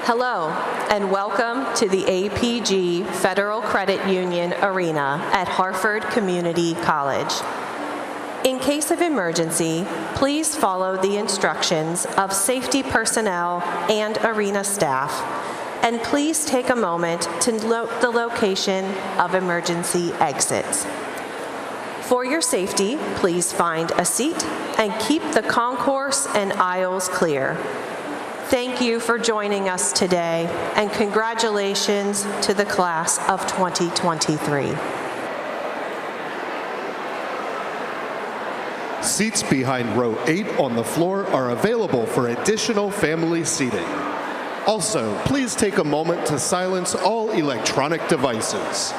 Hello, and welcome to the APG Federal Credit Union Arena at Harford Community College. In case of emergency, please follow the instructions of safety personnel and arena staff, and please take a moment to note the location of emergency exits. For your safety, please find a seat and keep the concourse and aisles clear. Thank you for joining us today, and congratulations to the class of 2023. Seats behind row 8 on the floor are available for additional family seating. Also, please take a moment to silence all electronic devices.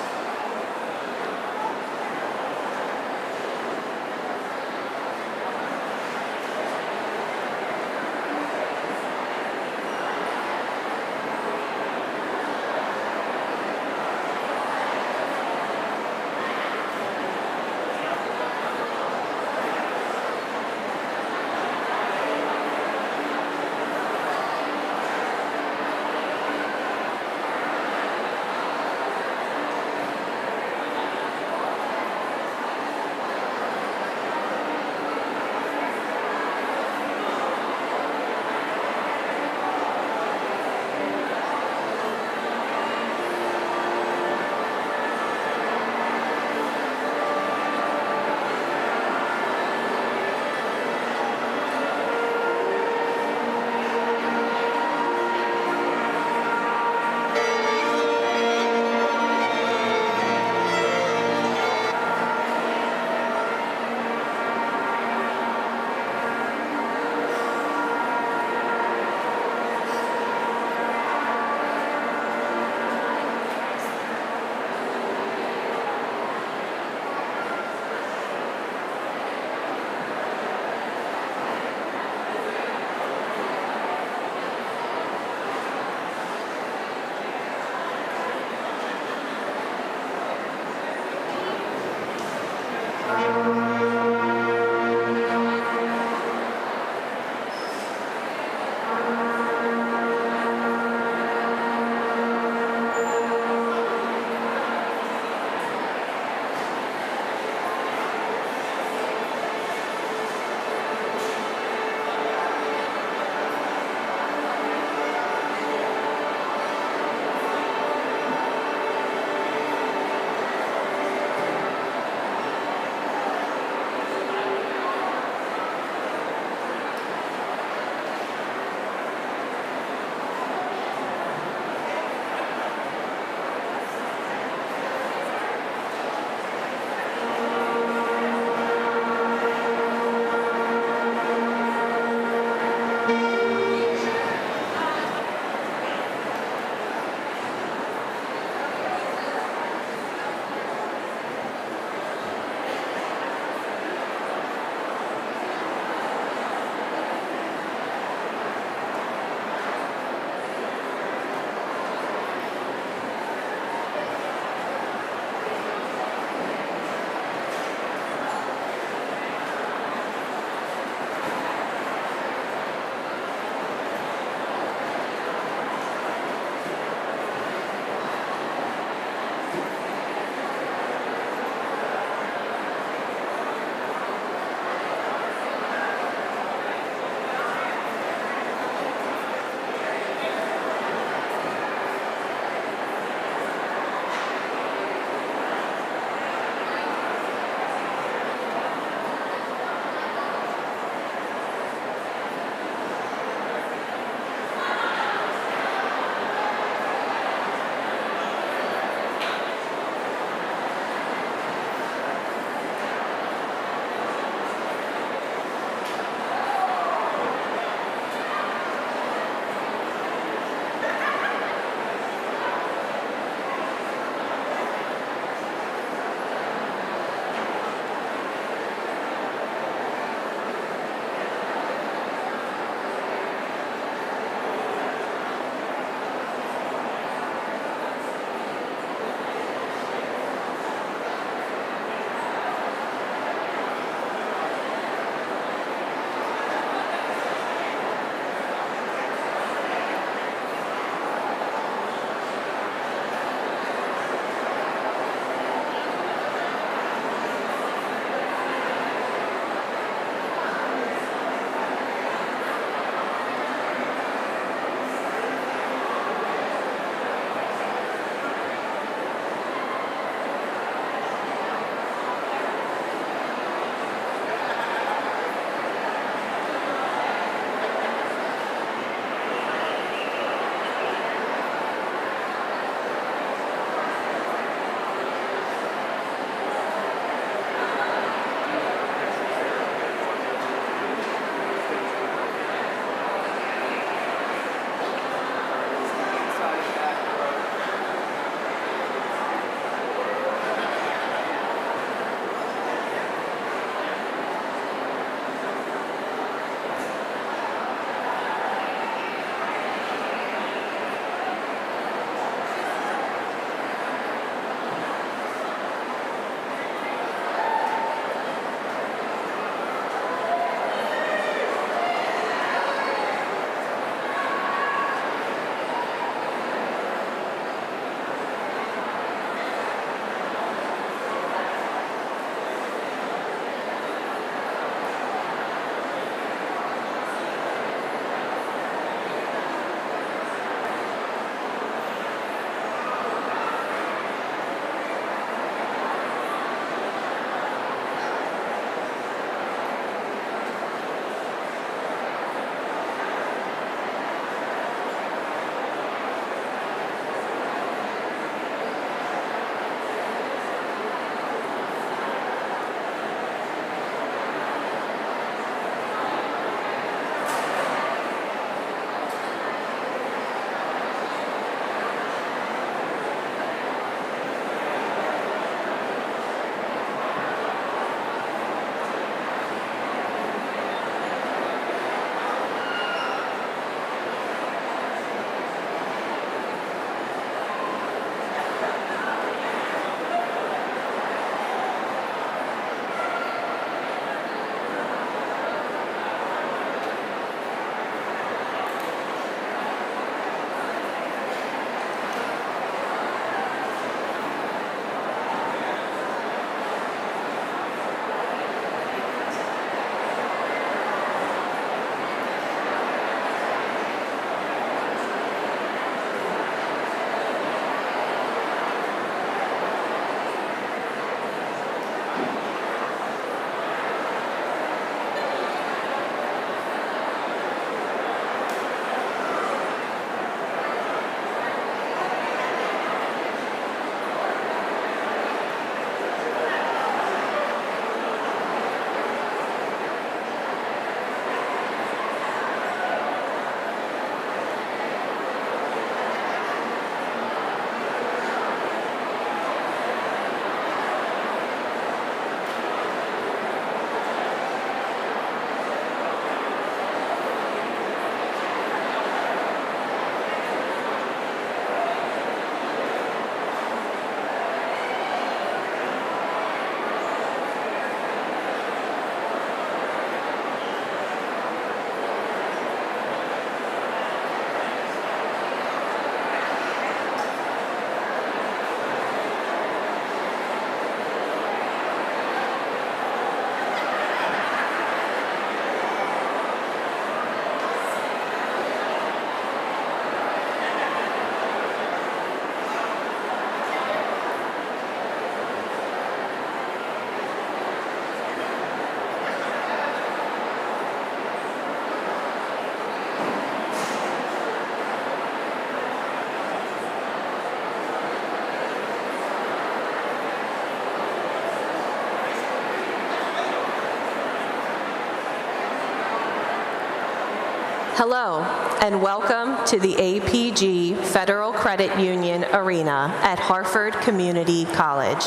Hello, and welcome to the APG Federal Credit Union Arena at Harford Community College.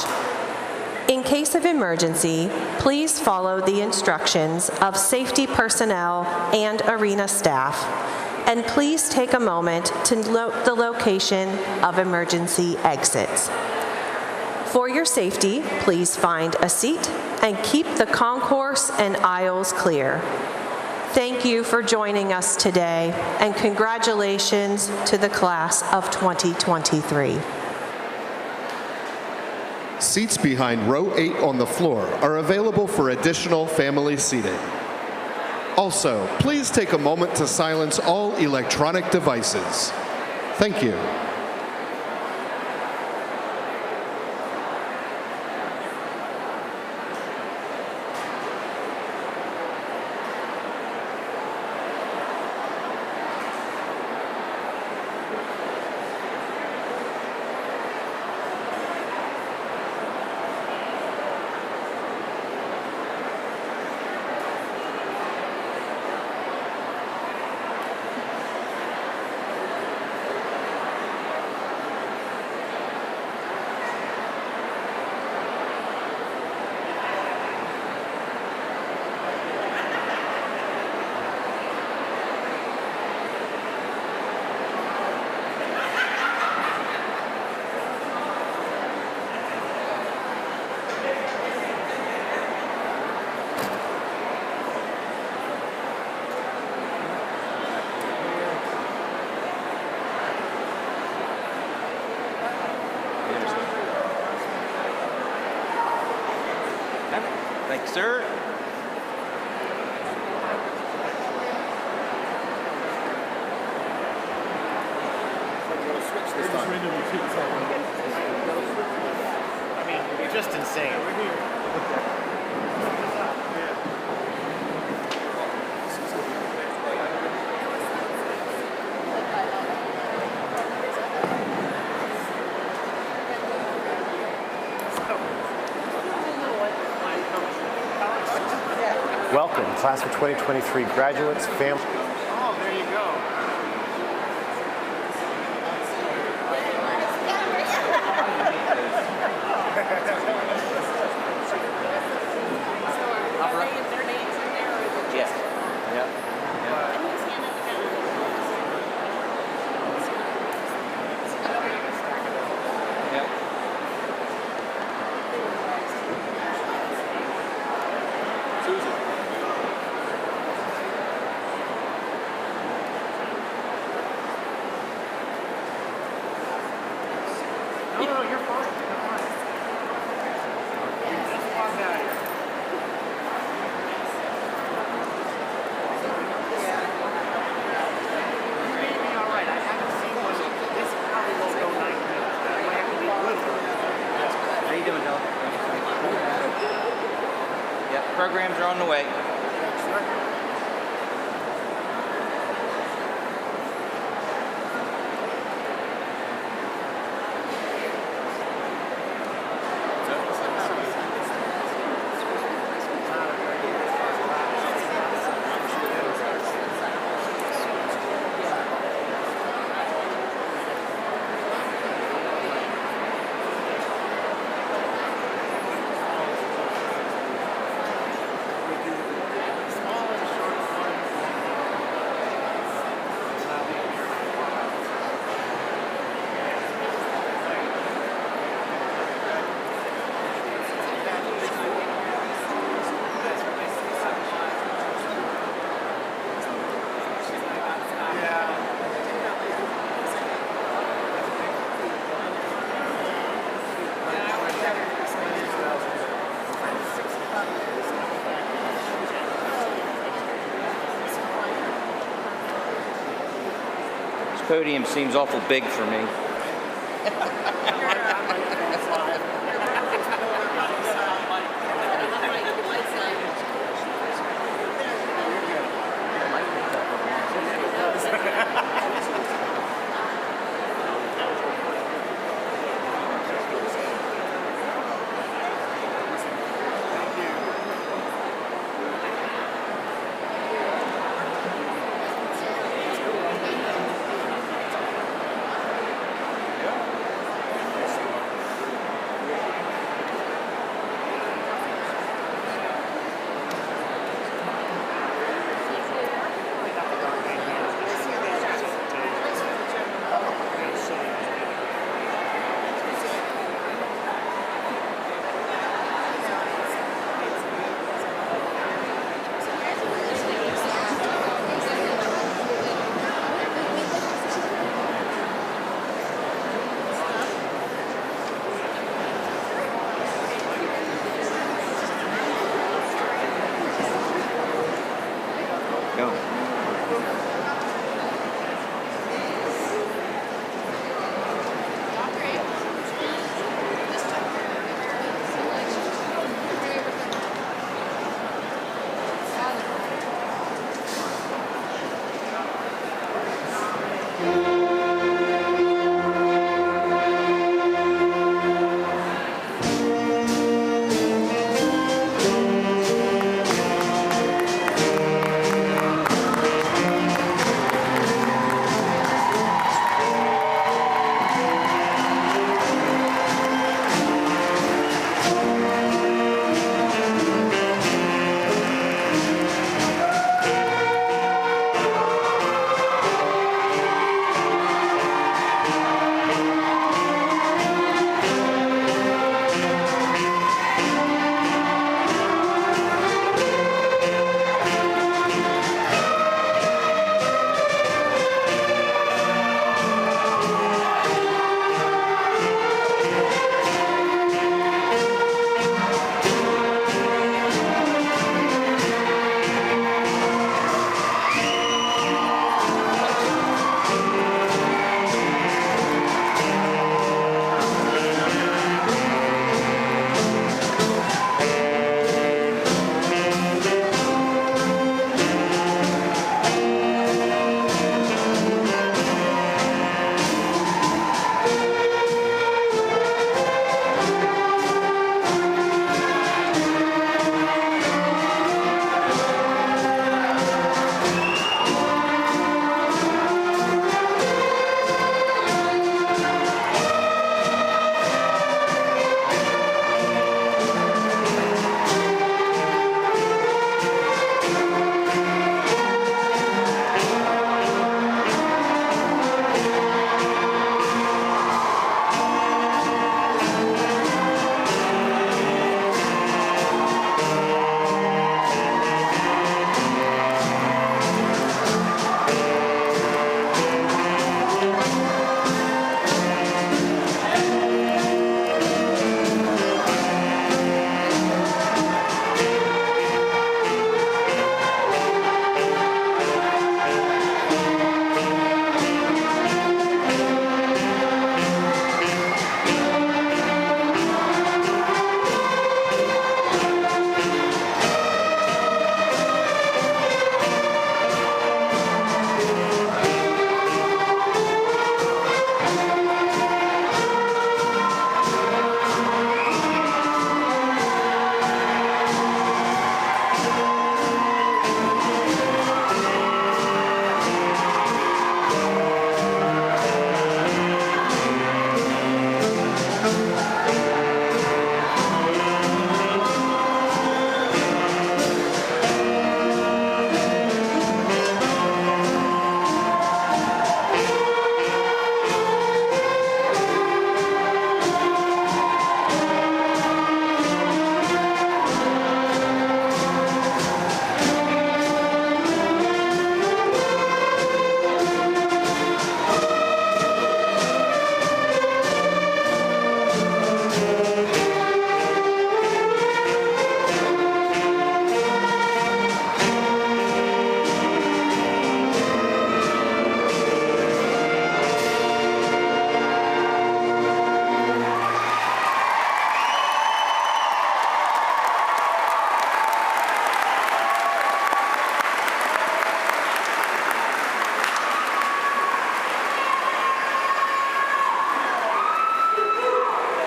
In case of emergency, please follow the instructions of safety personnel and arena staff, and please take a moment to note the location of emergency exits. For your safety, please find a seat and keep the concourse and aisles clear. Thank you for joining us today, and congratulations to the class of 2023. Seats behind row 8 on the floor are available for additional family seating. Also, please take a moment to silence all electronic devices. Thank you. Thank you, sir. I mean, you're just insane. Welcome, class of 2023 graduates, family. Oh, there you go. Yes. Yep. Yep. Susan. No, you're fine. You're fine. You just walked out here. You may be all right. I haven't seen one. This probably won't go 9 minutes. I might have to be a little. How you doing, Dylan? Yep. Programs are on the way. This podium seems awful big for me.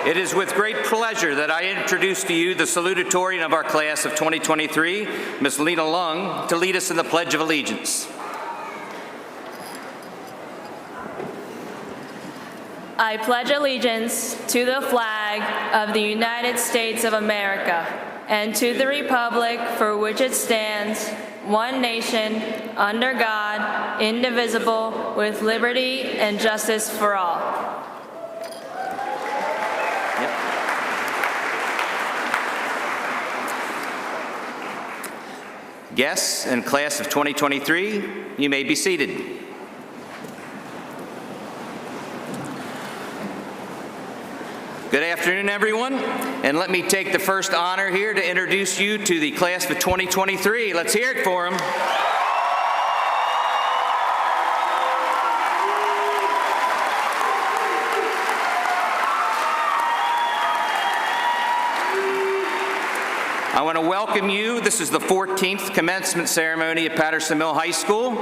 It is with great pleasure that I introduce to you the salutatorian of our class of 2023, Ms. Lena Lung, to lead us in the Pledge of Allegiance. I pledge allegiance to the flag of the United States of America and to the republic for which it stands, one nation, under God, indivisible, with liberty and justice for all. Guests and class of 2023, you may be seated. Good afternoon, everyone, and let me take the first honor here to introduce you to the class of 2023. Let's hear it for them. I want to welcome you. This is the 14th commencement ceremony at Patterson Middle High School,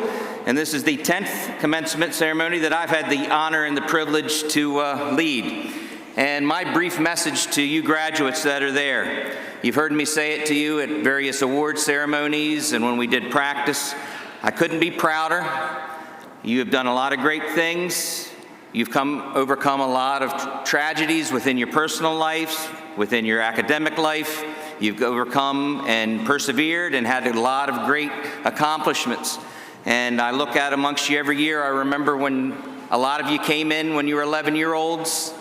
and this is the 10th commencement ceremony that I've had the honor and the privilege to lead. And my brief message to you graduates that are there, you've heard me say it to you at various award ceremonies and when we did practice, I couldn't be prouder. You have done a lot of great things. You've overcome a lot of tragedies within your personal lives, within your academic life. You've overcome and persevered and had a lot of great accomplishments. And I look at amongst you every year. I remember when a lot of you came in when you were 11-year-olds,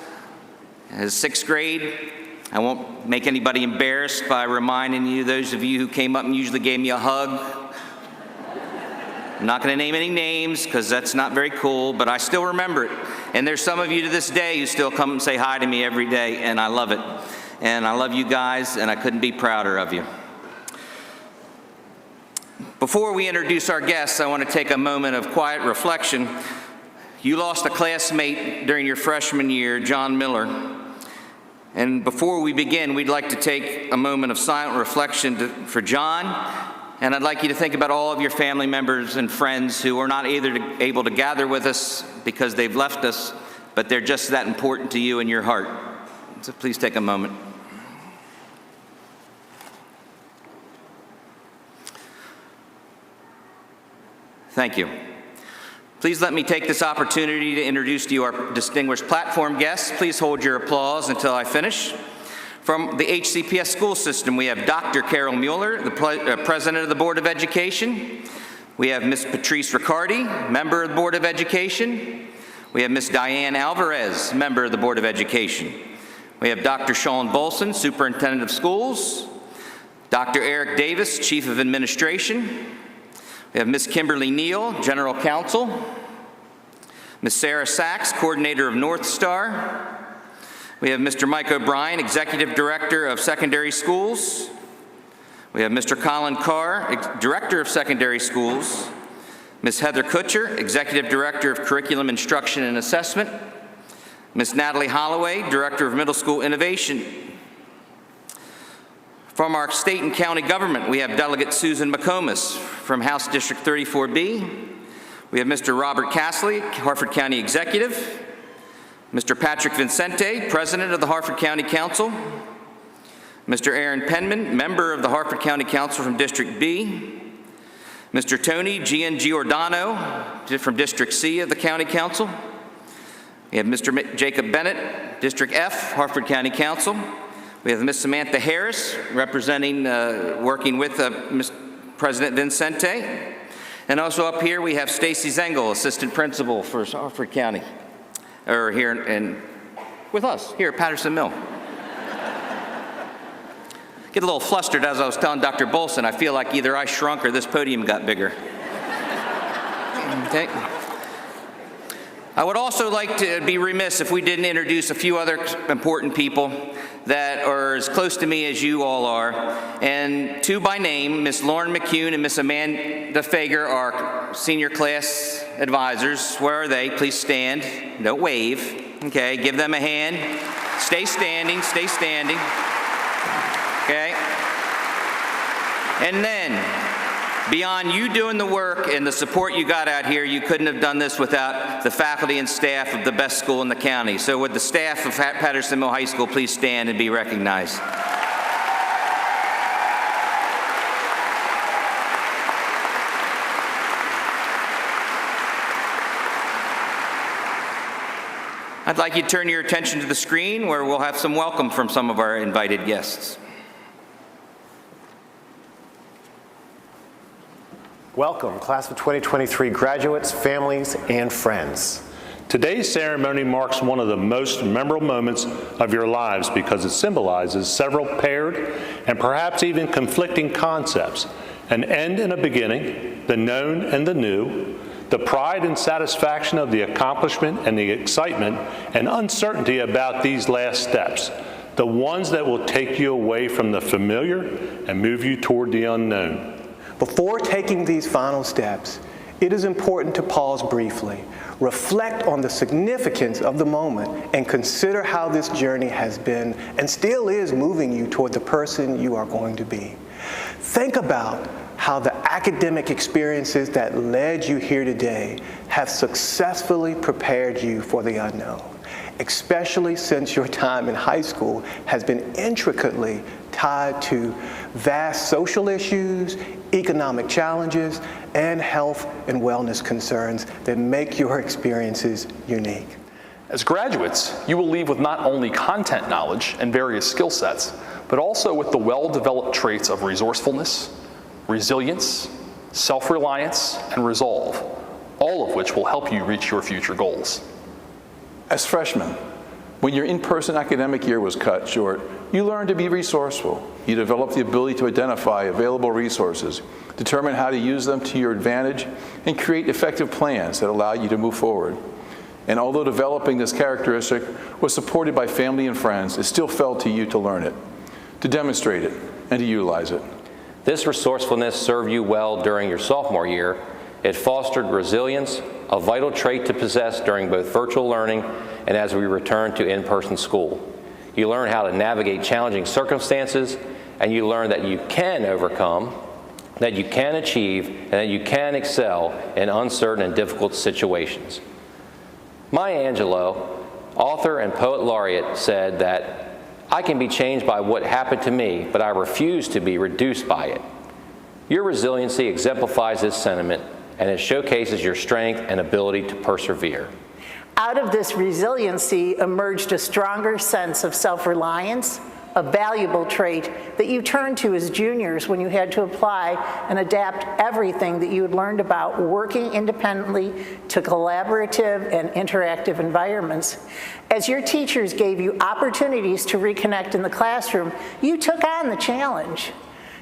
as 6th grade. I won't make anybody embarrassed by reminding you, those of you who came up and usually gave me a hug. I'm not going to name any names because that's not very cool, but I still remember it. And there's some of you to this day who still come and say hi to me every day, and I love it. And I love you guys, and I couldn't be prouder of you. Before we introduce our guests, I want to take a moment of quiet reflection. You lost a classmate during your freshman year, John Miller. And before we begin, we'd like to take a moment of silent reflection for John. And I'd like you to think about all of your family members and friends who are not able to gather with us because they've left us, but they're just that important to you in your heart. So please take a moment. Thank you. Please let me take this opportunity to introduce to you our distinguished platform guests. Please hold your applause until I finish. From the HCPS school system, we have Dr. Carol Mueller, the President of the Board of Education. We have Ms. Patrice Riccardi, Member of the Board of Education. We have Ms. Diane Alvarez, Member of the Board of Education. We have Dr. Sean Bolson, Superintendent of Schools. Dr. Eric Davis, Chief of Administration. We have Ms. Kimberly Neal, General Counsel. Ms. Sarah Sachs, Coordinator of North Star. We have Mr. Mike O'Brien, Executive Director of Secondary Schools. We have Mr. Colin Carr, Director of Secondary Schools. Ms. Heather Kutcher, Executive Director of Curriculum Instruction and Assessment. Ms. Natalie Holloway, Director of Middle School Innovation. From our state and county government, we have Delegate Susan McComas from House District 34B. We have Mr. Robert Castley, Harford County Executive. Mr. Patrick Vincente, President of the Harford County Council. Mr. Aaron Penman, Member of the Harford County Council from District B. Mr. Tony Giangiordano from District C of the County Council. We have Mr. Jacob Bennett, District F, Harford County Council. We have Ms. Samantha Harris, representing, working with Mr. President Vincente. And also up here, we have Stacy Zengel, Assistant Principal for Harford County, or here with us, here at Patterson Mill. Get a little flustered as I was telling Dr. Bolson, I feel like either I shrunk or this podium got bigger. Okay. I would also like to be remiss if we didn't introduce a few other important people that are as close to me as you all are. And two by name, Ms. Lauren McCune and Ms. Amanda Fager are senior class advisors. Where are they? Please stand. Don't wave. Okay, give them a hand. Stay standing, stay standing. Okay. And then, Beyond you doing the work and the support you got out here, you couldn't have done this without the faculty and staff of the best school in the county. So would the staff of Patterson Middle High School please stand and be recognized? I'd like you to turn your attention to the screen where we'll have some welcome from some of our invited guests. Welcome, class of 2023 graduates, families, and friends. Today's ceremony marks one of the most memorable moments of your lives because it symbolizes several paired and perhaps even conflicting concepts: an end and a beginning, the known and the new, the pride and satisfaction of the accomplishment and the excitement and uncertainty about these last steps, the ones that will take you away from the familiar and move you toward the unknown. Before taking these final steps, it is important to pause briefly, reflect on the significance of the moment, and consider how this journey has been and still is moving you toward the person you are going to be. Think about how the academic experiences that led you here today have successfully prepared you for the unknown, especially since your time in high school has been intricately tied to vast social issues, economic challenges, and health and wellness concerns that make your experiences unique. As graduates, you will leave with not only content knowledge and various skill sets, but also with the well-developed traits of resourcefulness, resilience, self-reliance, and resolve, all of which will help you reach your future goals. As freshmen, when your in-person academic year was cut short, you learned to be resourceful. You developed the ability to identify available resources, determine how to use them to your advantage, and create effective plans that allow you to move forward. And although developing this characteristic was supported by family and friends, it still fell to you to learn it, to demonstrate it, and to utilize it. This resourcefulness served you well during your sophomore year. It fostered resilience, a vital trait to possess during both virtual learning and as we return to in-person school. You learn how to navigate challenging circumstances, and you learn that you can overcome, that you can achieve, and that you can excel in uncertain and difficult situations. Maya Angelou, author and poet laureate, said that I can be changed by what happened to me, but I refuse to be reduced by it. Your resiliency exemplifies this sentiment, and it showcases your strength and ability to persevere. Out of this resiliency emerged a stronger sense of self-reliance, a valuable trait that you turned to as juniors when you had to apply and adapt everything that you had learned about working independently to collaborative and interactive environments. As your teachers gave you opportunities to reconnect in the classroom, you took on the challenge.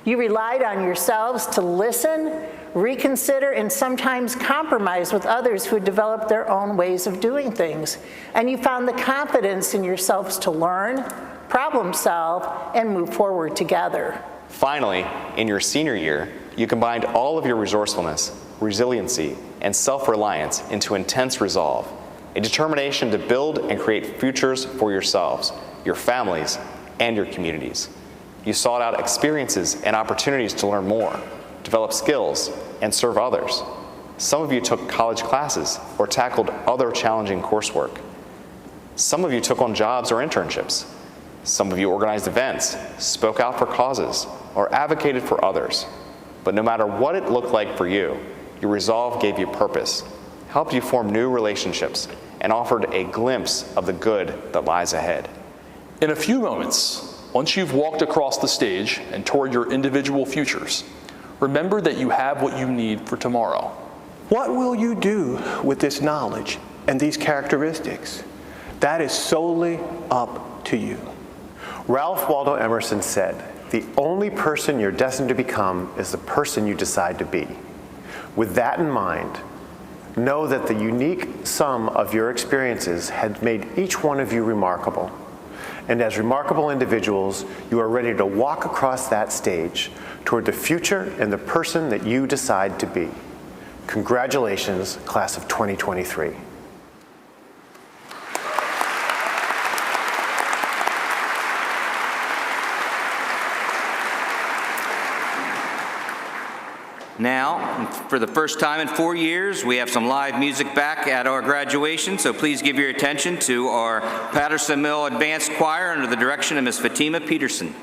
You relied on yourselves to listen, reconsider, and sometimes compromise with others who had developed their own ways of doing things. And you found the confidence in yourselves to learn, problem solve, and move forward together. Finally, in your senior year, you combined all of your resourcefulness, resiliency, and self-reliance into intense resolve, a determination to build and create futures for yourselves, your families, and your communities. You sought out experiences and opportunities to learn more, develop skills, and serve others. Some of you took college classes or tackled other challenging coursework. Some of you took on jobs or internships. Some of you organized events, spoke out for causes, or advocated for others. But no matter what it looked like for you, your resolve gave you purpose, helped you form new relationships, and offered a glimpse of the good that lies ahead. In a few moments, once you've walked across the stage and toward your individual futures, remember that you have what you need for tomorrow. What will you do with this knowledge and these characteristics? That is solely up to you. Ralph Waldo Emerson said, "The only person you're destined to become is the person you decide to be." With that in mind, know that the unique sum of your experiences has made each one of you remarkable. And as remarkable individuals, you are ready to walk across that stage toward the future and the person that you decide to be. Congratulations, class of 2023. Now, for the first time in 4 years, we have some live music back at our graduation, so please give your attention to our Patterson Mill Advanced Choir under the direction of Ms. Fatima Peterson.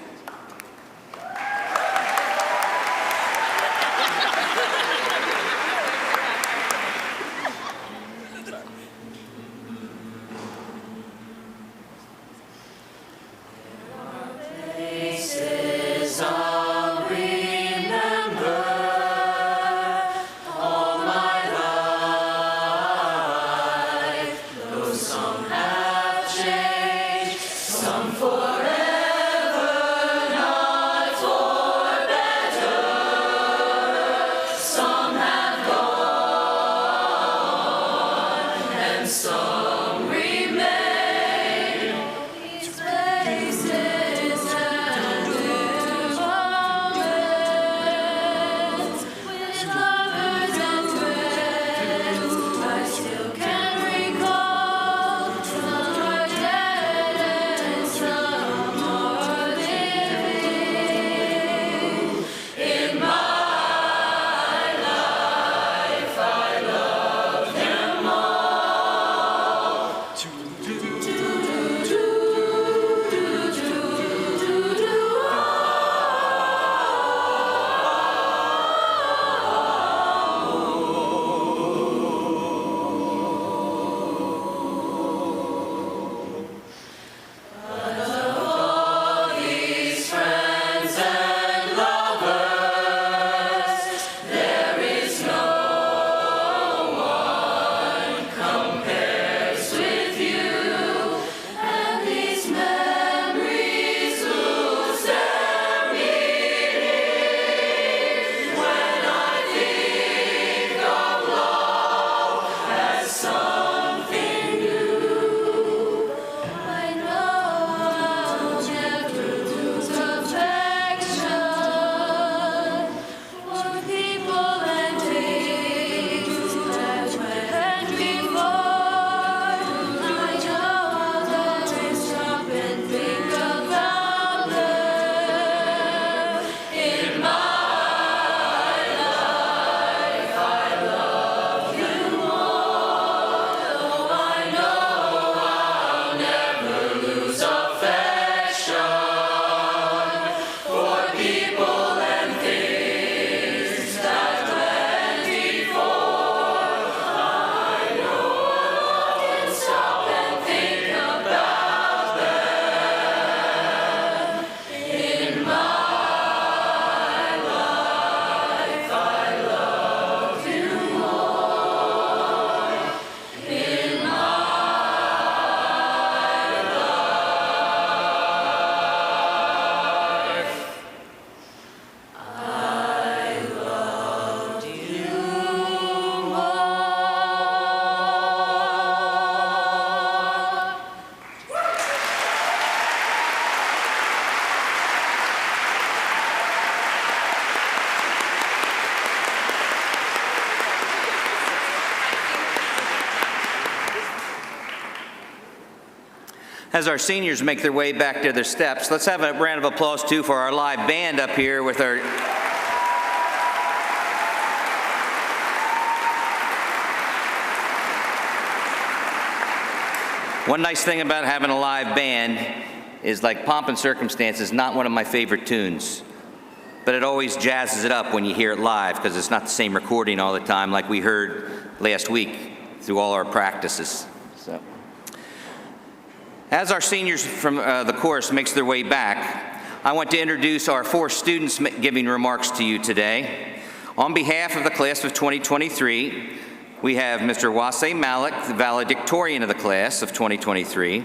As our seniors make their way back to their steps, let's have a round of applause too for our live band up here with our One nice thing about having a live band is, like Pomp and Circumstance is not one of my favorite tunes, but it always jazzes it up when you hear it live because it's not the same recording all the time like we heard last week through all our practices. So, as our seniors from the chorus makes their way back, I want to introduce our 4 students giving remarks to you today. On behalf of the class of 2023, we have Mr. Wasay Malik, the valedictorian of the class of 2023.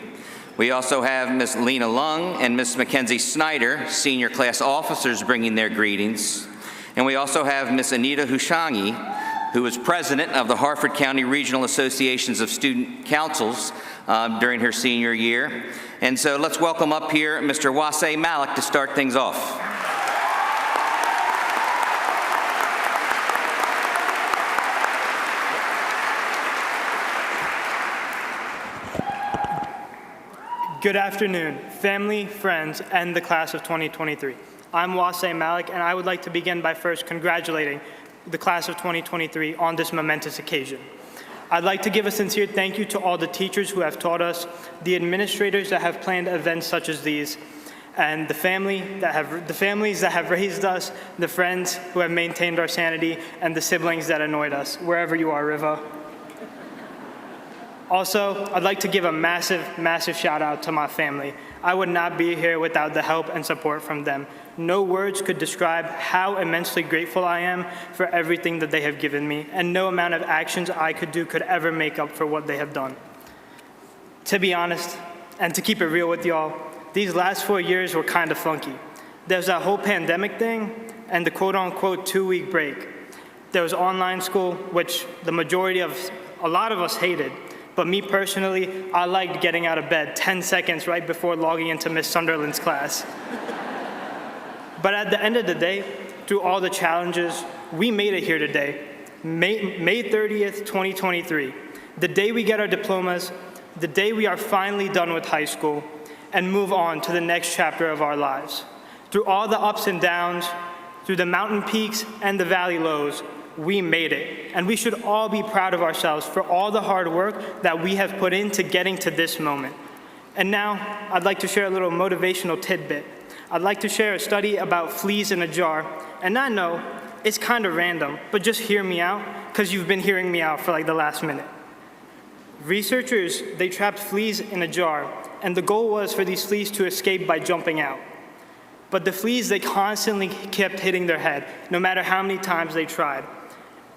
We also have Ms. Lena Lung and Ms. Mackenzie Snyder, senior class officers, bringing their greetings. And we also have Ms. Anita Hushangi, who is president of the Harford County Regional Associations of Student Councils during her senior year. And so let's welcome up here Mr. Wasay Malik to start things off. Good afternoon, family, friends, and the class of 2023. I'm Wasay Malik, and I would like to begin by first congratulating the class of 2023 on this momentous occasion. I'd like to give a sincere thank you to all the teachers who have taught us, the administrators that have planned events such as these, and the families that have raised us, the friends who have maintained our sanity, and the siblings that annoyed us, wherever you are, Riva. Also, I'd like to give a massive, massive shout out to my family. I would not be here without the help and support from them. No words could describe how immensely grateful I am for everything that they have given me, and no amount of actions I could do could ever make up for what they have done. To be honest, and to keep it real with y'all, these last 4 years were kind of funky. There's that whole pandemic thing and the quote-unquote 2-week break. There was online school, which a lot of us hated. But me personally, I liked getting out of bed 10 seconds right before logging into Miss Sunderland's class. But at the end of the day, through all the challenges, we made it here today. May 30th, 2023, the day we get our diplomas, the day we are finally done with high school, and move on to the next chapter of our lives. Through all the ups and downs, through the mountain peaks and the valley lows, we made it. And we should all be proud of ourselves for all the hard work that we have put into getting to this moment. And now, I'd like to share a little motivational tidbit. I'd like to share a study about fleas in a jar. And I know it's kind of random, but just hear me out, because you've been hearing me out for like the last minute. Researchers, they trapped fleas in a jar, and the goal was for these fleas to escape by jumping out. But the fleas, they constantly kept hitting their head, no matter how many times they tried.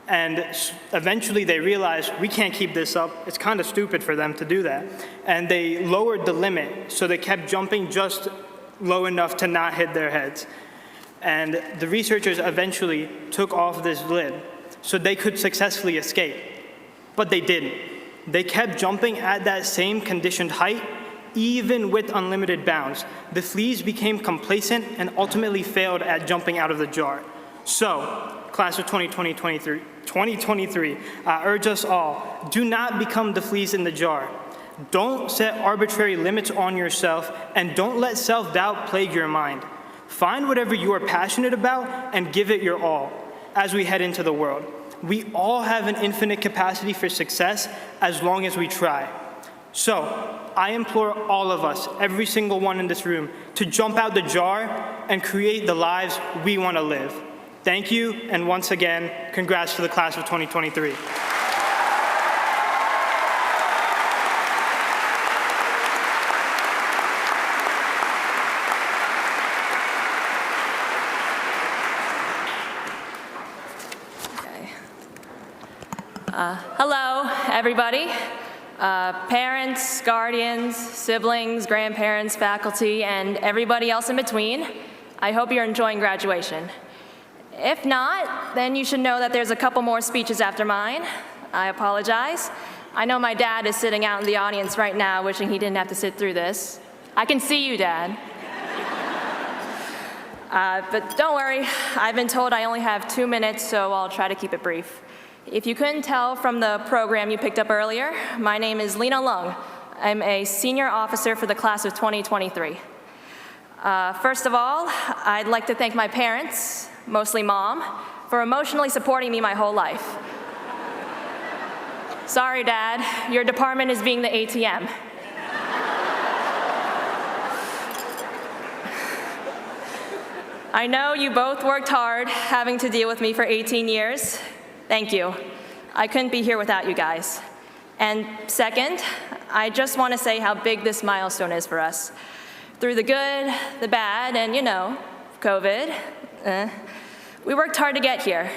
And eventually they realized, we can't keep this up. It's kind of stupid for them to do that. And they lowered the limit, so they kept jumping just low enough to not hit their heads. And the researchers eventually took off this lid so they could successfully escape. But they didn't. They kept jumping at that same conditioned height, even with unlimited bounds. The fleas became complacent and ultimately failed at jumping out of the jar. So, class of 2023, I urge us all, do not become the fleas in the jar. Don't set arbitrary limits on yourself, and don't let self-doubt plague your mind. Find whatever you are passionate about and give it your all as we head into the world. We all have an infinite capacity for success as long as we try. So, I implore all of us, every single one in this room, to jump out the jar and create the lives we want to live. Thank you, and once again, congrats to the class of 2023. Hello, everybody. Parents, guardians, siblings, grandparents, faculty, and everybody else in between. I hope you're enjoying graduation. If not, then you should know that there's a couple more speeches after mine. I apologize. I know my dad is sitting out in the audience right now wishing he didn't have to sit through this. I can see you, Dad. But don't worry, I've been told I only have 2 minutes, so I'll try to keep it brief. If you couldn't tell from the program you picked up earlier, my name is Lena Lung. I'm a senior officer for the class of 2023. First of all, I'd like to thank my parents, mostly Mom, for emotionally supporting me my whole life. Sorry, Dad, your department is being the ATM. I know you both worked hard having to deal with me for 18 years. Thank you. I couldn't be here without you guys. And second, I just want to say how big this milestone is for us. Through the good, the bad, and COVID, we worked hard to get here.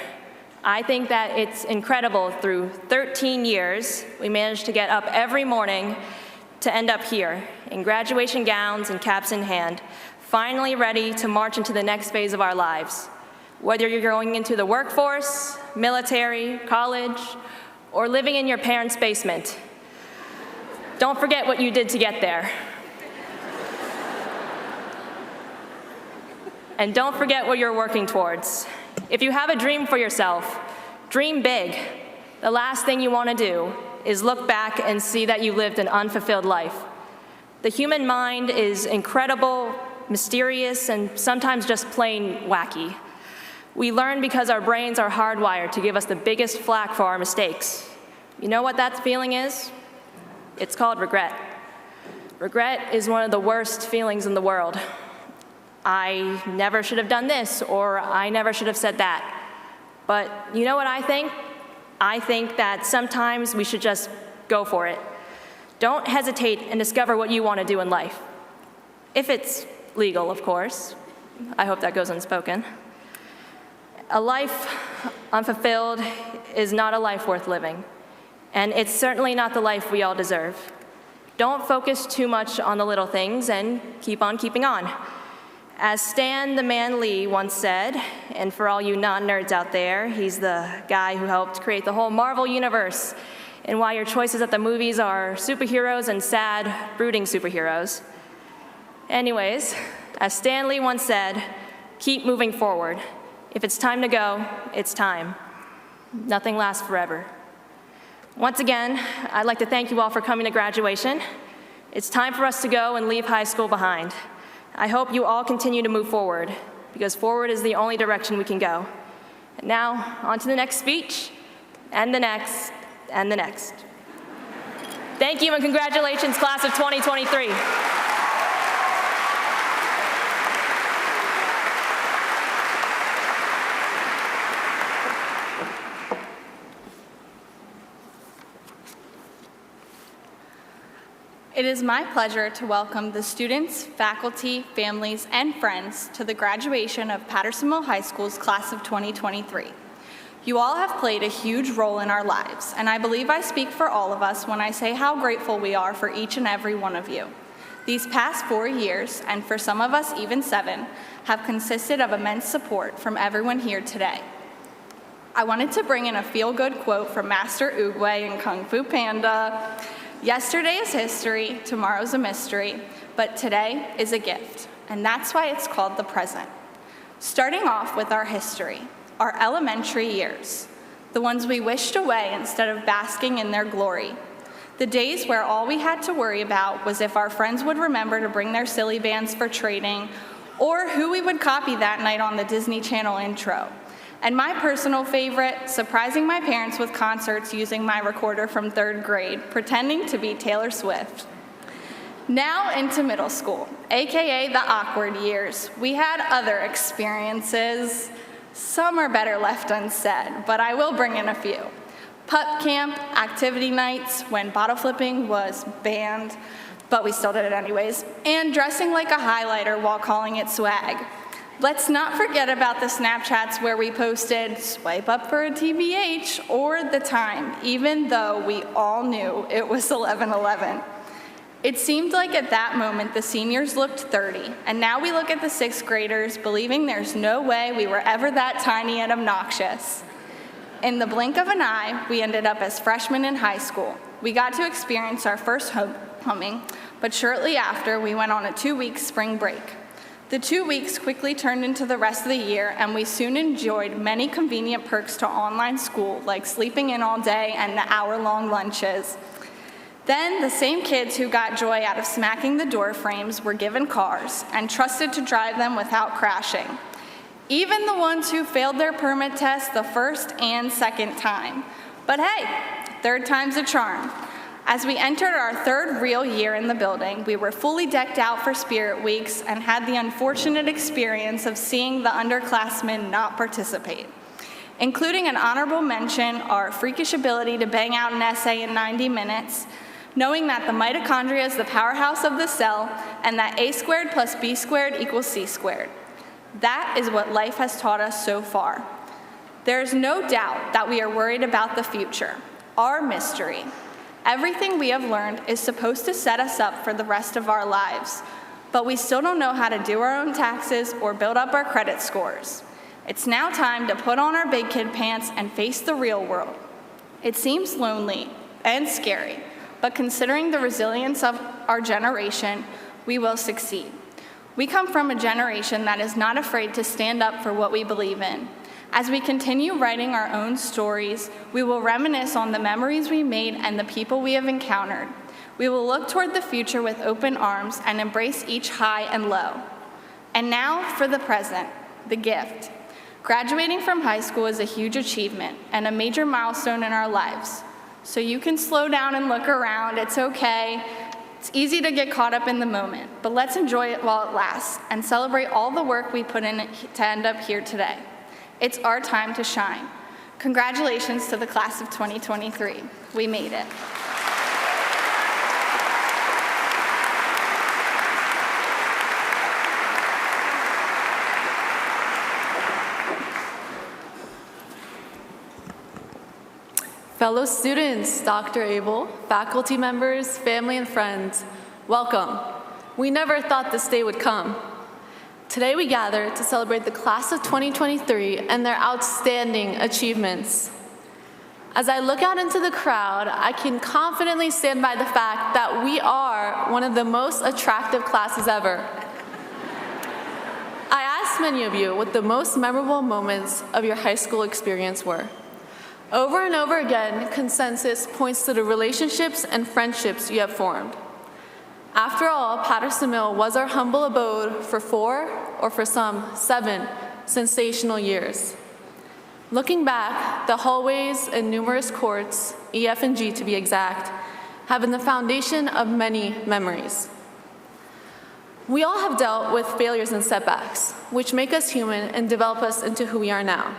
I think that it's incredible through 13 years, we managed to get up every morning to end up here, in graduation gowns and caps in hand, finally ready to march into the next phase of our lives. Whether you're going into the workforce, military, college, or living in your parents' basement, don't forget what you did to get there. And don't forget what you're working towards. If you have a dream for yourself, dream big. The last thing you want to do is look back and see that you lived an unfulfilled life. The human mind is incredible, mysterious, and sometimes just plain wacky. We learn because our brains are hardwired to give us the biggest flack for our mistakes. You know what that feeling is? It's called regret. Regret is one of the worst feelings in the world. I never should have done this, or I never should have said that. But you know what I think? I think that sometimes we should just go for it. Don't hesitate and discover what you want to do in life. If it's legal, of course. I hope that goes unspoken. A life unfulfilled is not a life worth living, and it's certainly not the life we all deserve. Don't focus too much on the little things and keep on keeping on. As Stan the Man Lee once said, and for all you non-nerds out there, he's the guy who helped create the whole Marvel universe and why your choices at the movies are superheroes and sad, brooding superheroes. Anyways, as Stan Lee once said, keep moving forward. If it's time to go, it's time. Nothing lasts forever. Once again, I'd like to thank you all for coming to graduation. It's time for us to go and leave high school behind. I hope you all continue to move forward, because forward is the only direction we can go. And now, on to the next speech, and the next, and the next. Thank you and congratulations, class of 2023. It is my pleasure to welcome the students, faculty, families, and friends to the graduation of Patterson Middle High School's class of 2023. You all have played a huge role in our lives, and I believe I speak for all of us when I say how grateful we are for each and every one of you. These past 4 years, and for some of us even 7, have consisted of immense support from everyone here today. I wanted to bring in a feel-good quote from Master Oogway in Kung Fu Panda. Yesterday is history, tomorrow's a mystery, but today is a gift, and that's why it's called the present. Starting off with our history, our elementary years, the ones we wished away instead of basking in their glory. The days where all we had to worry about was if our friends would remember to bring their silly bands for trading, or who we would copy that night on the Disney Channel intro. And my personal favorite, surprising my parents with concerts using my recorder from 3rd grade, pretending to be Taylor Swift. Now into middle school, AKA the awkward years. We had other experiences. Some are better left unsaid, but I will bring in a few. Pup camp, activity nights, when bottle flipping was banned, but we still did it anyways, and dressing like a highlighter while calling it swag. Let's not forget about the Snapchats where we posted swipe up for a TBH or the time, even though we all knew it was 11:11. It seemed like at that moment the seniors looked 30, and now we look at the 6th graders believing there's no way we were ever that tiny and obnoxious. In the blink of an eye, we ended up as freshmen in high school. We got to experience our first homecoming, but shortly after we went on a 2-week spring break. The 2 weeks quickly turned into the rest of the year, and we soon enjoyed many convenient perks to online school, like sleeping in all day and the hour-long lunches. Then, the same kids who got joy out of smacking the door frames were given cars and trusted to drive them without crashing. Even the ones who failed their permit test the first and second time. But hey, 3rd time's a charm. As we entered our 3rd real year in the building, we were fully decked out for Spirit Weeks and had the unfortunate experience of seeing the underclassmen not participate, including an honorable mention, our freakish ability to bang out an essay in 90 minutes, knowing that the mitochondria is the powerhouse of the cell and that A squared plus B squared equals C squared. That is what life has taught us so far. There is no doubt that we are worried about the future, our mystery. Everything we have learned is supposed to set us up for the rest of our lives, but we still don't know how to do our own taxes or build up our credit scores. It's now time to put on our big kid pants and face the real world. It seems lonely and scary, but considering the resilience of our generation, we will succeed. We come from a generation that is not afraid to stand up for what we believe in. As we continue writing our own stories, we will reminisce on the memories we made and the people we have encountered. We will look toward the future with open arms and embrace each high and low. And now for the present, the gift. Graduating from high school is a huge achievement and a major milestone in our lives. So you can slow down and look around, it's okay. It's easy to get caught up in the moment, but let's enjoy it while it lasts and celebrate all the work we put in to end up here today. It's our time to shine. Congratulations to the class of 2023. We made it. Fellow students, Dr. Abel, faculty members, family, and friends, welcome. We never thought this day would come. Today we gather to celebrate the class of 2023 and their outstanding achievements. As I look out into the crowd, I can confidently stand by the fact that we are one of the most attractive classes ever. I asked many of you what the most memorable moments of your high school experience were. Over and over again, consensus points to the relationships and friendships you have formed. After all, Patterson Mill was our humble abode for 4, or for some, 7 sensational years. Looking back, the hallways and numerous courts, E, F, and G to be exact, have been the foundation of many memories. We all have dealt with failures and setbacks, which make us human and develop us into who we are now.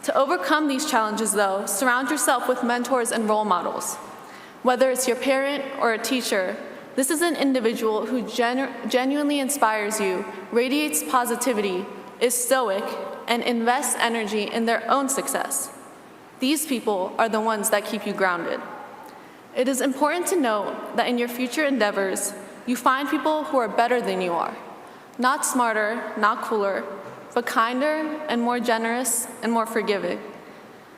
To overcome these challenges, though, surround yourself with mentors and role models. Whether it's your parent or a teacher, this is an individual who genuinely inspires you, radiates positivity, is stoic, and invests energy in their own success. These people are the ones that keep you grounded. It is important to note that in your future endeavors, you find people who are better than you are. Not smarter, not cooler, but kinder and more generous and more forgiving.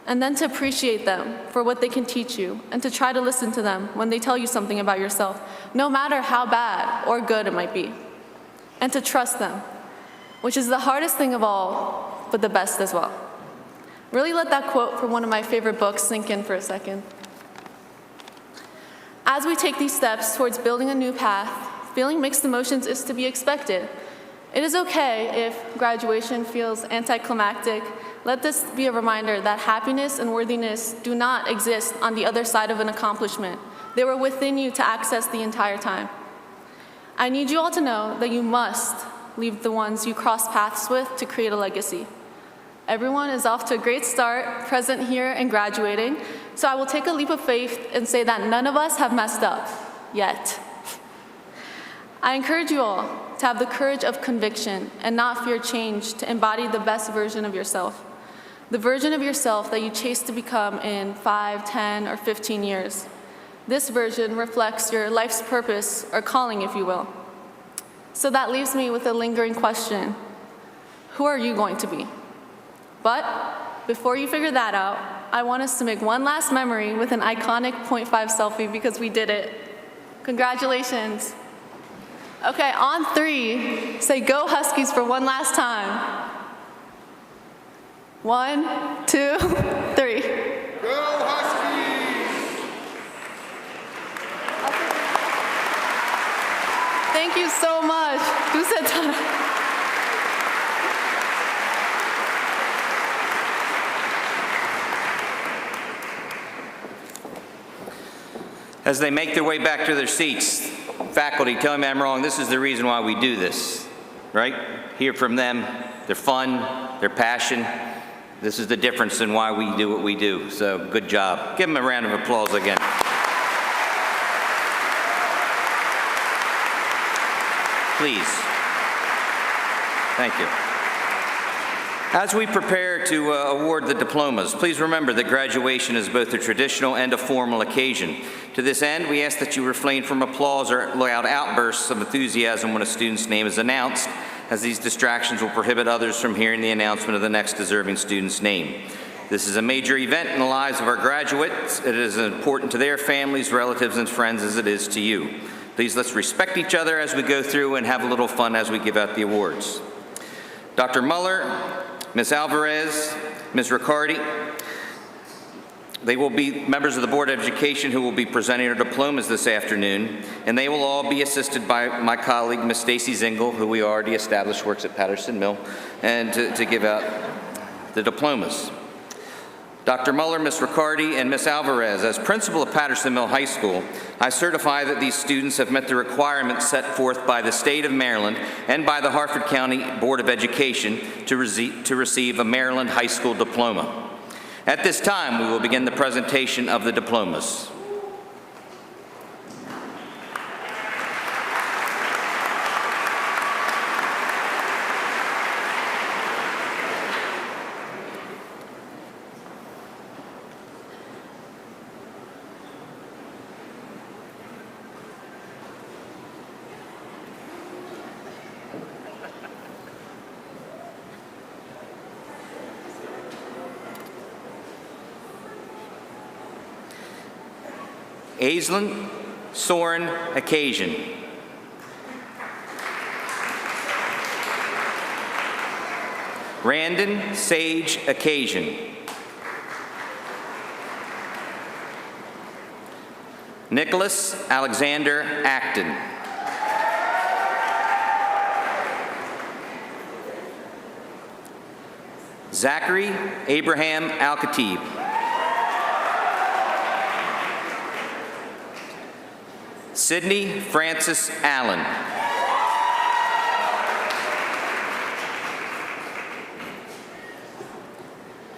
And then to appreciate them for what they can teach you and to try to listen to them when they tell you something about yourself, no matter how bad or good it might be. And to trust them, which is the hardest thing of all, but the best as well. Really let that quote from one of my favorite books sink in for a second. As we take these steps towards building a new path, feeling mixed emotions is to be expected. It is okay if graduation feels anticlimactic. Let this be a reminder that happiness and worthiness do not exist on the other side of an accomplishment. They were within you to access the entire time. I need you all to know that you must leave the ones you cross paths with to create a legacy. Everyone is off to a great start, present here and graduating, so I will take a leap of faith and say that none of us have messed up, yet. I encourage you all to have the courage of conviction and not fear change, to embody the best version of yourself. The version of yourself that you chase to become in 5, 10, or 15 years. This version reflects your life's purpose, or calling, if you will. So that leaves me with a lingering question. Who are you going to be? But before you figure that out, I want us to make one last memory with an iconic 0.5 selfie because we did it. Congratulations. Okay, on 3, say go Huskies for one last time. 1, 2, 3. Go Huskies! Thank you so much. Who said time? As they make their way back to their seats, faculty, tell me I'm wrong, this is the reason why we do this, right? Hear from them, their fun, their passion. This is the difference in why we do what we do, so good job. Give them a round of applause again. Please. Thank you. As we prepare to award the diplomas, please remember that graduation is both a traditional and a formal occasion. To this end, we ask that you refrain from applause or loud outbursts of enthusiasm when a student's name is announced, as these distractions will prohibit others from hearing the announcement of the next deserving student's name. This is a major event in the lives of our graduates. It is as important to their families, relatives, and friends as it is to you. Please let's respect each other as we go through and have a little fun as we give out the awards. Dr. Muller, Ms. Alvarez, Ms. Riccardi, they will be members of the Board of Education who will be presenting their diplomas this afternoon, and they will all be assisted by my colleague, Ms. Stacy Zingle, who we already established works at Patterson Mill, and to give out the diplomas. Dr. Muller, Ms. Riccardi, and Ms. Alvarez, as principal of Patterson Mill High School, I certify that these students have met the requirements set forth by the state of Maryland and by the Harford County Board of Education to receive a Maryland high school diploma. At this time, we will begin the presentation of the diplomas. Aislinn Soren Occasion. Randon Sage Occasion. Nicholas Alexander Acton. Zachary Abraham Al-Khatib. Sydney Francis Allen.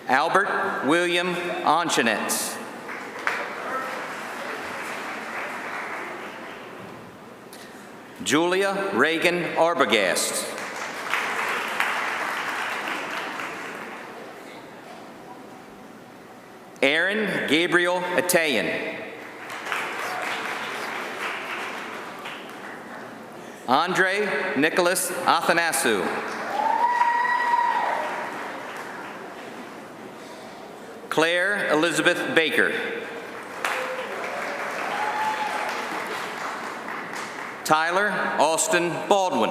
Albert William Anchonetz. Julia Reagan Arbogast. Aaron Gabriel Atayan. Andre Nicholas Athanasiou. Claire Elizabeth Baker. Tyler Austin Baldwin.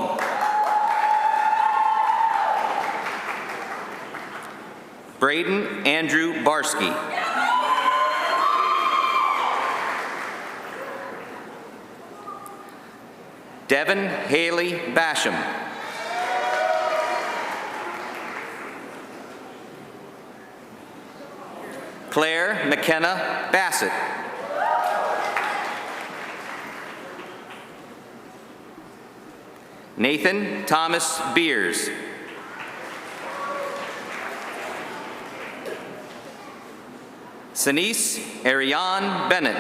Braden Andrew Barsky. Devin Haley Basham. Claire McKenna Bassett. Nathan Thomas Beers. Sinise Ariane Bennett.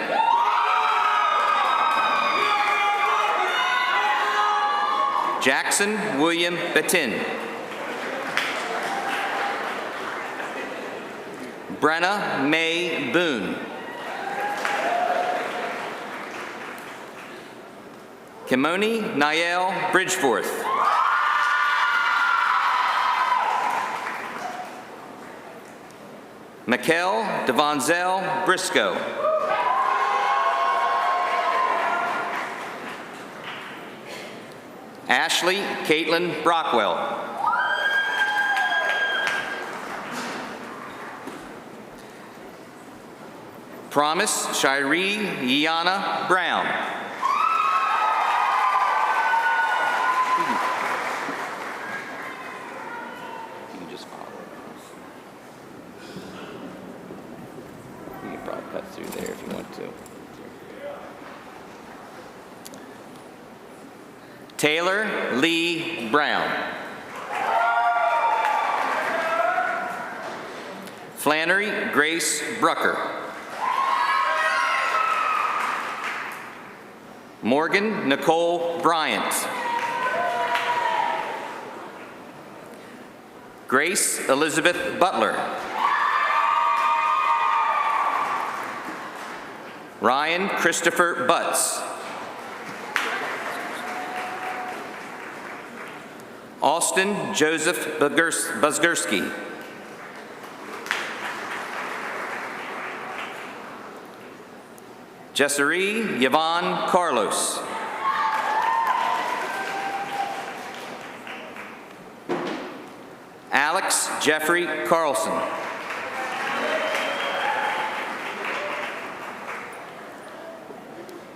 Jackson William Batin. Brenna Mae Boone. Kimoni Niall Bridgeforth. Mikkel Devonzel Briscoe. Ashley Caitlin Brockwell. Promise Shiree Yana Brown. You can just follow it. You can probably cut through there if you want to. Taylor Lee Brown. Flannery Grace Brucker. Morgan Nicole Bryant. Grace Elizabeth Butler. Ryan Christopher Butts. Austin Joseph Busgerski. Jessary Yvonne Carlos. Alex Jeffrey Carlson.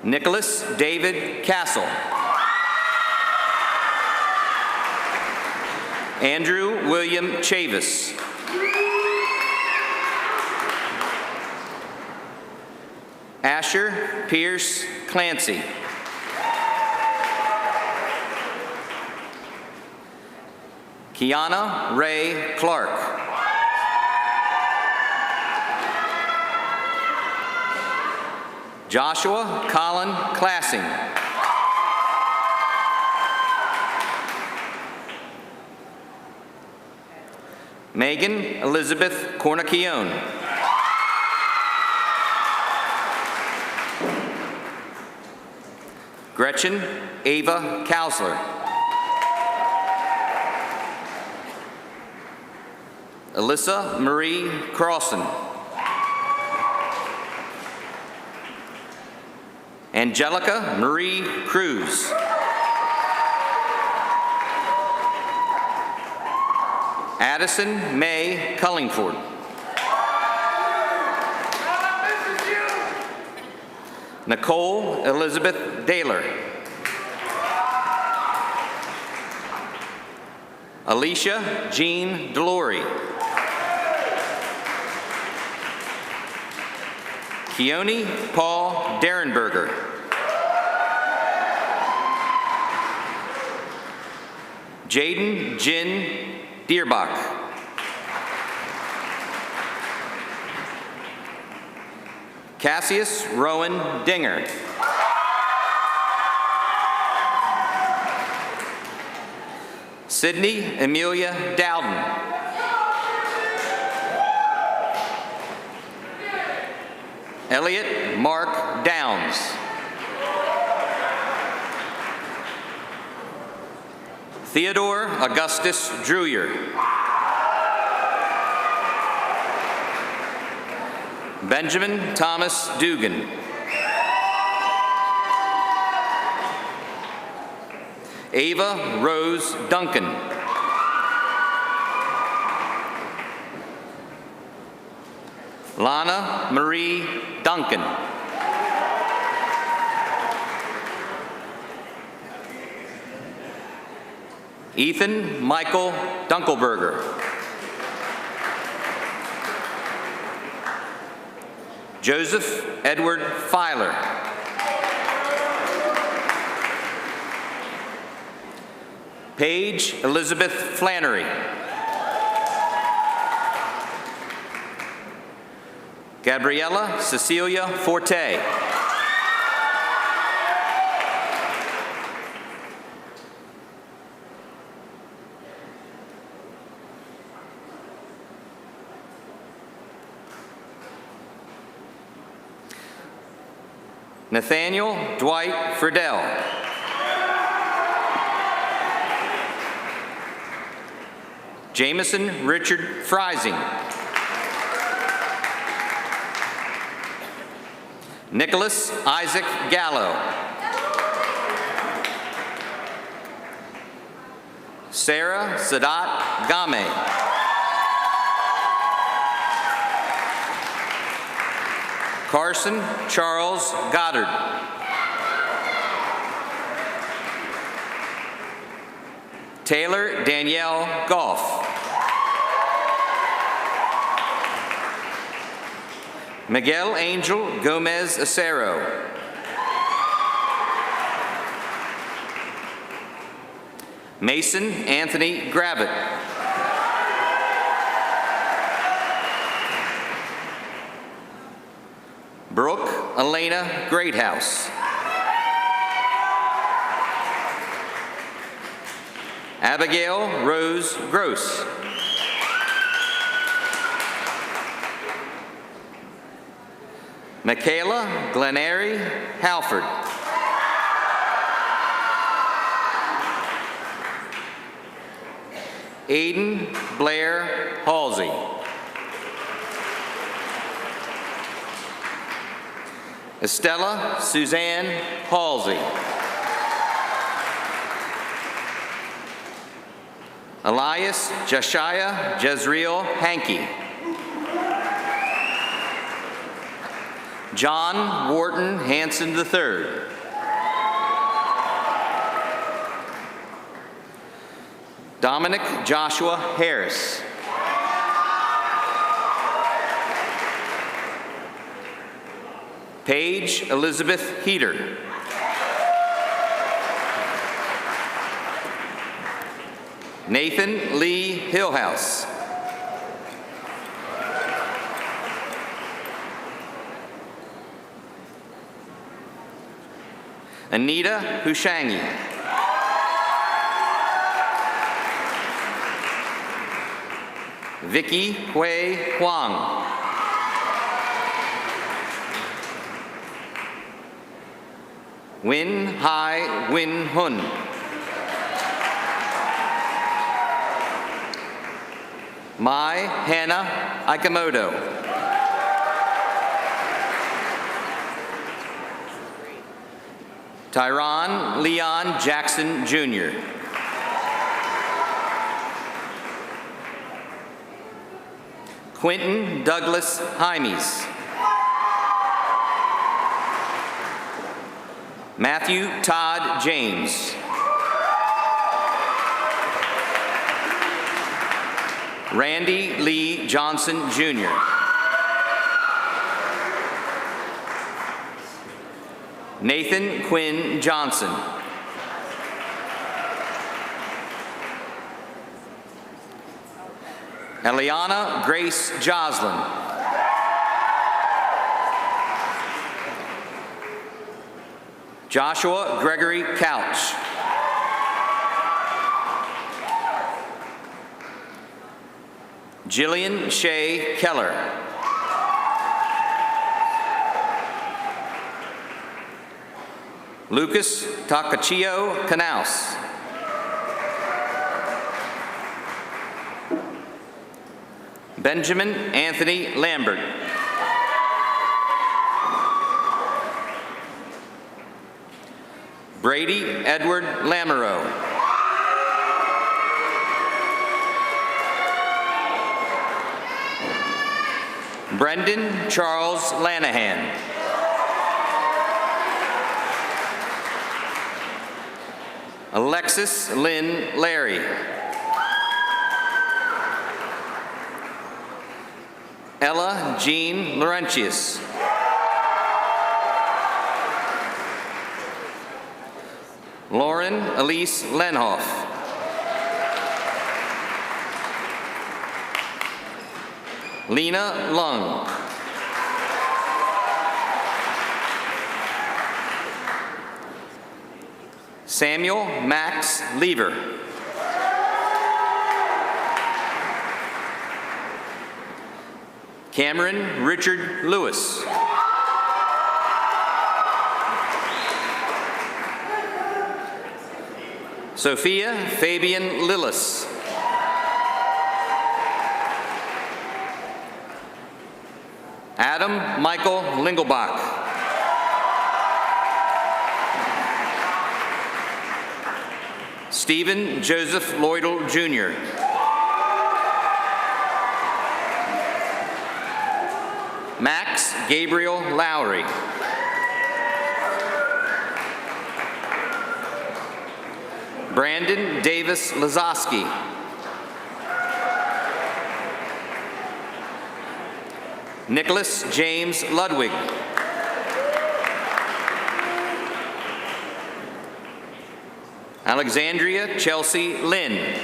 Nicholas David Castle. Andrew William Chavis. Asher Pierce Clancy. Kiana Ray Clark. Joshua Colin Classing. Megan Elizabeth Cornacione. Gretchen Ava Kausler. Alyssa Marie Crossan. Angelica Marie Cruz. Addison May Cullingford. Nicole Elizabeth Daler. Alicia Jean Delory. Keone Paul Derenberger. Jaden Jin Dierbach. Cassius Rowan Dinger. Sydney Amelia Dowden. Elliot Mark Downs. Theodore Augustus Dreyer. Benjamin Thomas Dugan. Ava Rose Duncan. Lana Marie Duncan. Ethan Michael Dunkelberger. Joseph Edward Filer. Paige Elizabeth Flannery. Gabriella Cecilia Forte. Nathaniel Dwight Friedel. Jameson Richard Freising. Nicholas Isaac Gallo. Sarah Sadat Game. Carson Charles Goddard. Taylor Danielle Goff. Miguel Angel Gomez Acero. Mason Anthony Gravitt. Brooke Elena Greathouse. Abigail Rose Gross. Michaela Glenary Halford. Aiden Blair Halsey. Estella Suzanne Halsey. Elias Jeshaya Jezreel Hankey. John Wharton Hanson III. Dominic Joshua Harris. Paige Elizabeth Heater. Nathan Lee Hillhouse. Anita Hushangi. Vicky Hui Huang. Win Hai Win Hun. Mai Hannah Ikamoto. Tyron Leon Jackson, Jr. Quentin Douglas Hymes. Matthew Todd James. Randy Lee Johnson, Jr. Nathan Quinn Johnson. Eliana Grace Joslin. Joshua Gregory Couch. Jillian Shea Keller. Lucas Takachio Knaus. Benjamin Anthony Lambert. Brady Edward Lamoureux. Brendan Charles Lanahan. Alexis Lynn Larry. Ella Jean Laurentius. Lauren Elise Lenhoff. Lena Lung. Samuel Max Lever. Cameron Richard Lewis. Sophia Fabian Lillis. Adam Michael Lingelbach. Stephen Joseph Lloydell, Jr. Max Gabriel Lowry. Brandon Davis Lazowski. Nicholas James Ludwig. Alexandria Chelsea Lynn.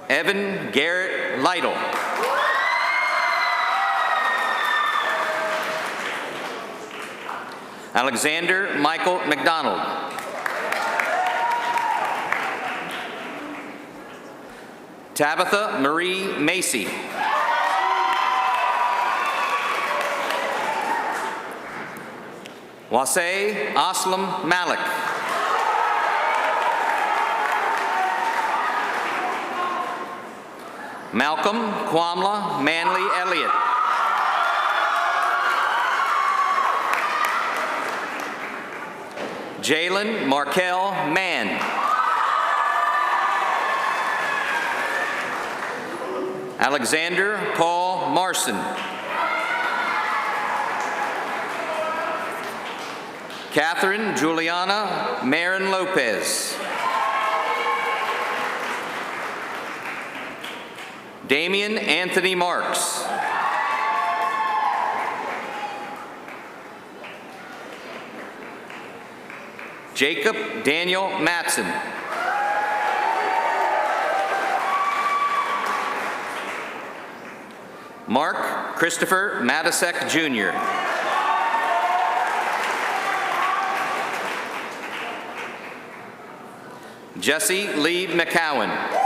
Evan Garrett Lytle. Alexander Michael McDonald. Tabitha Marie Macy. Wasay Aslam Malik. Malcolm Kwamla Manley Elliott. Jalen Markel Mann. Alexander Paul Marson. Catherine Juliana Marin Lopez. Damian Anthony Marks. Jacob Daniel Matson. Mark Christopher Matisek, Jr. Jesse Lee McCowan.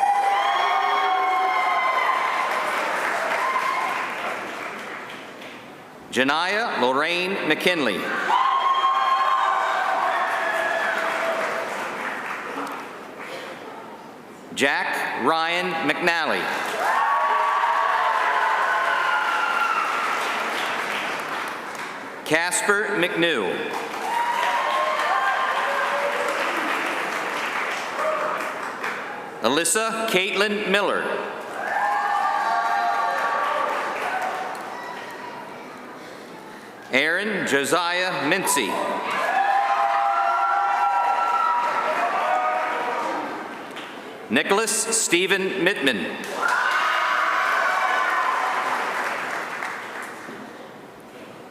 Janiyah Lorraine McKinley. Jack Ryan McNally. Casper McNew. Alyssa Caitlin Miller. Aaron Josiah Mincy. Nicholas Stephen Mittman.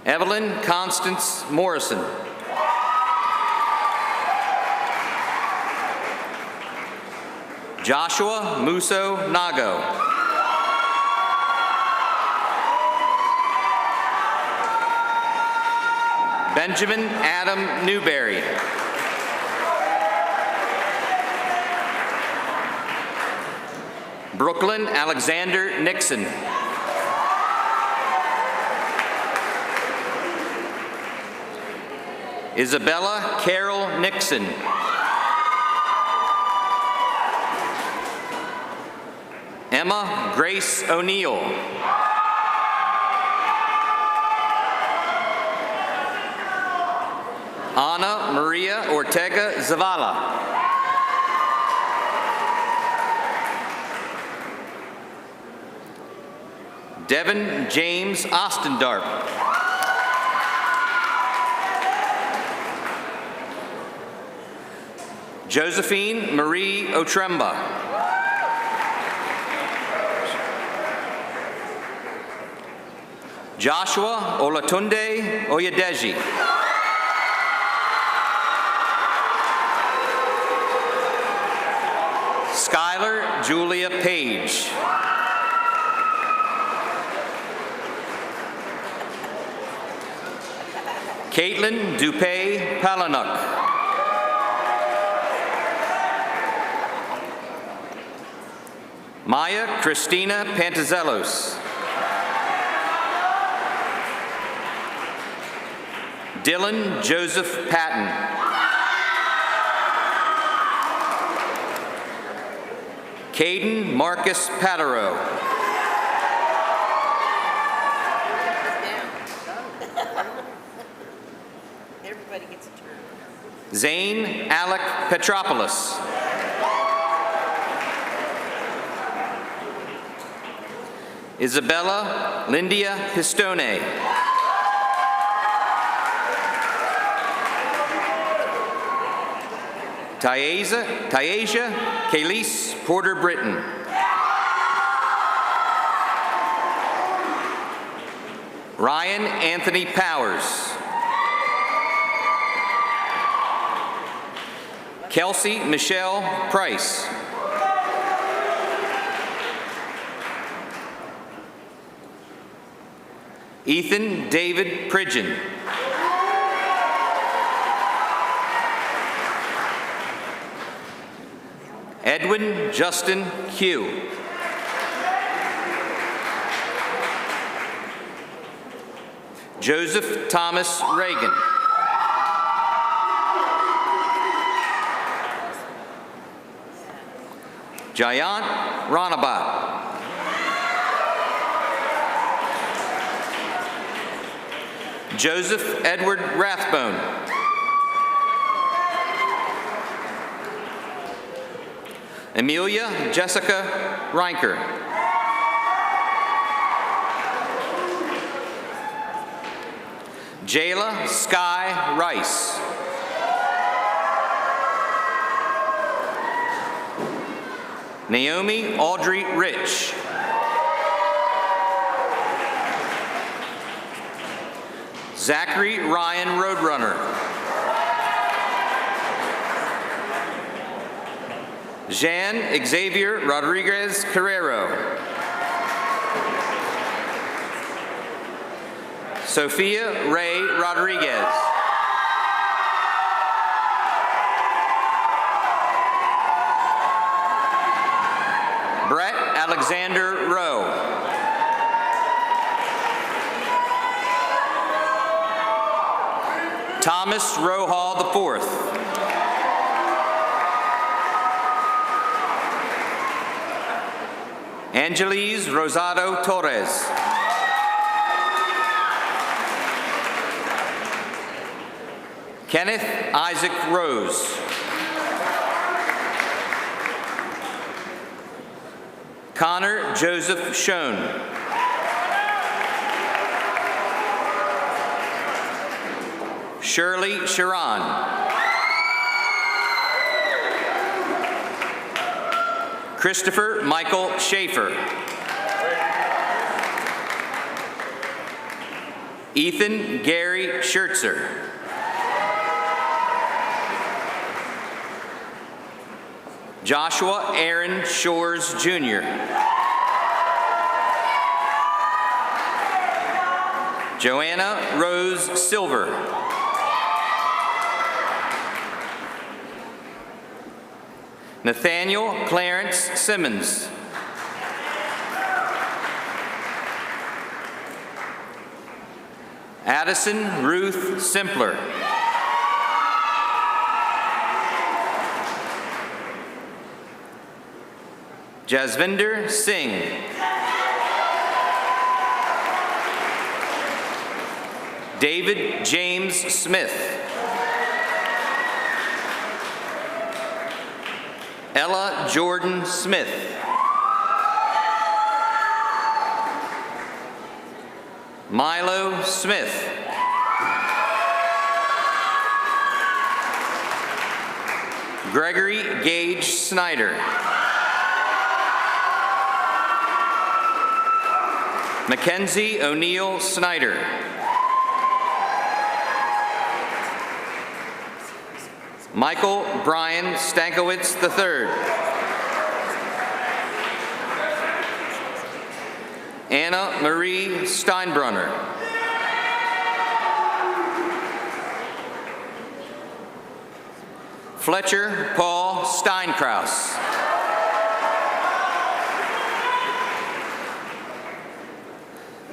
Evelyn Constance Morrison. Joshua Muso Nago. Benjamin Adam Newberry. Brooklyn Alexander Nixon. Isabella Carol Nixon. Emma Grace O'Neill. Ana Maria Ortega Zavala. Devin James Ostendarp. Josephine Marie Otremba. Joshua Olatunde Oyedeji. Skylar Julia Page. Caitlin Dupay Palanuk. Maya Christina Pantazelos. Dylan Joseph Patton. Caden Marcus Patero. Everybody gets a turn. Zane Alec Petropoulos. Isabella Lindia Pistone. Tyasia Kayleese Porter Britton. Ryan Anthony Powers. Kelsey Michelle Price. Ethan David Pridgeon. Edwin Justin Hugh. Joseph Thomas Reagan. Jayant Ranabat. Joseph Edward Rathbone. Amelia Jessica Reinker. Jayla Sky Rice. Naomi Audrey Rich. Zachary Ryan Roadrunner. Jean Xavier Rodriguez Carrero. Sophia Ray Rodriguez. Brett Alexander Rowe. Thomas Rohall IV. Angelise Rosado Torres. Kenneth Isaac Rose. Connor Joseph Schoen. Shirley Sharon. Christopher Michael Schaefer. Ethan Gary Schertzer. Joshua Aaron Shores Jr. Joanna Rose Silver. Nathaniel Clarence Simmons. Addison Ruth Simpler. Jasvinder Singh. David James Smith. Ella Jordan Smith. Milo Smith. Gregory Gage Snyder. Mackenzie O'Neill Snyder. Michael Brian Stankiewicz III. Anna Marie Steinbrunner. Fletcher Paul Steinkraus.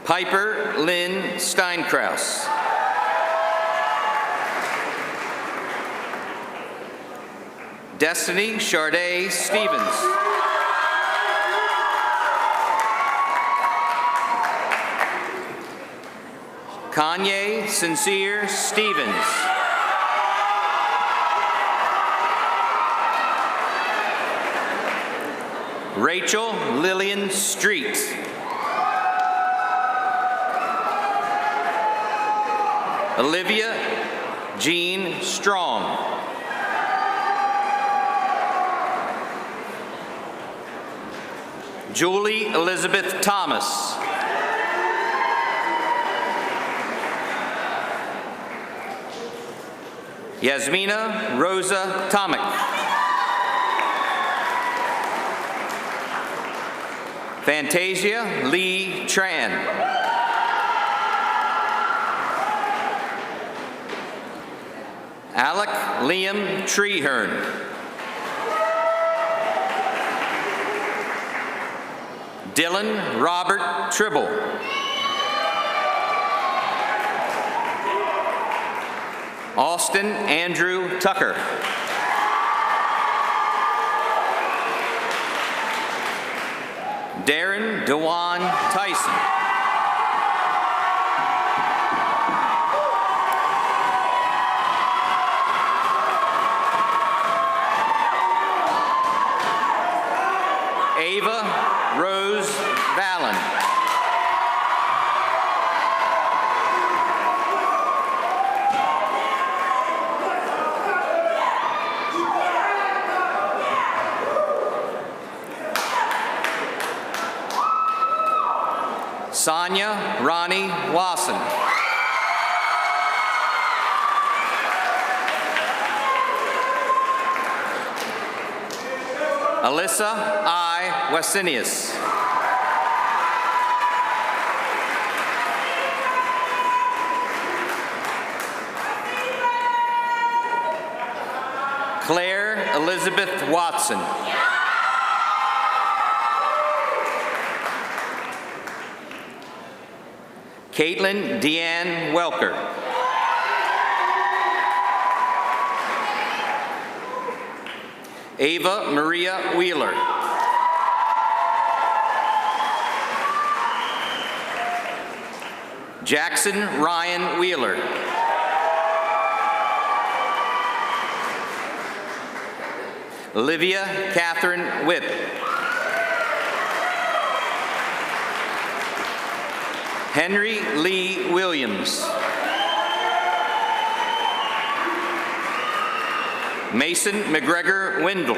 Piper Lynn Steinkraus. Destiny Charday Stevens. Kanye Sincere Stevens. Rachel Lillian Street. Olivia Jean Strong. Julie Elizabeth Thomas. Yasmina Rosa Tomic. Fantasia Lee Tran. Alec Liam Treehern. Dylan Robert Tribble. Austin Andrew Tucker. Darren DeJuan Tyson. Ava Rose Vallon. Sonia Ronnie Wasson. Alyssa I. Wesinius. Claire Elizabeth Watson. Caitlin Deanne Welker. Ava Maria Wheeler. Jackson Ryan Wheeler. Olivia Catherine Whipp. Henry Lee Williams. Mason McGregor Wendell.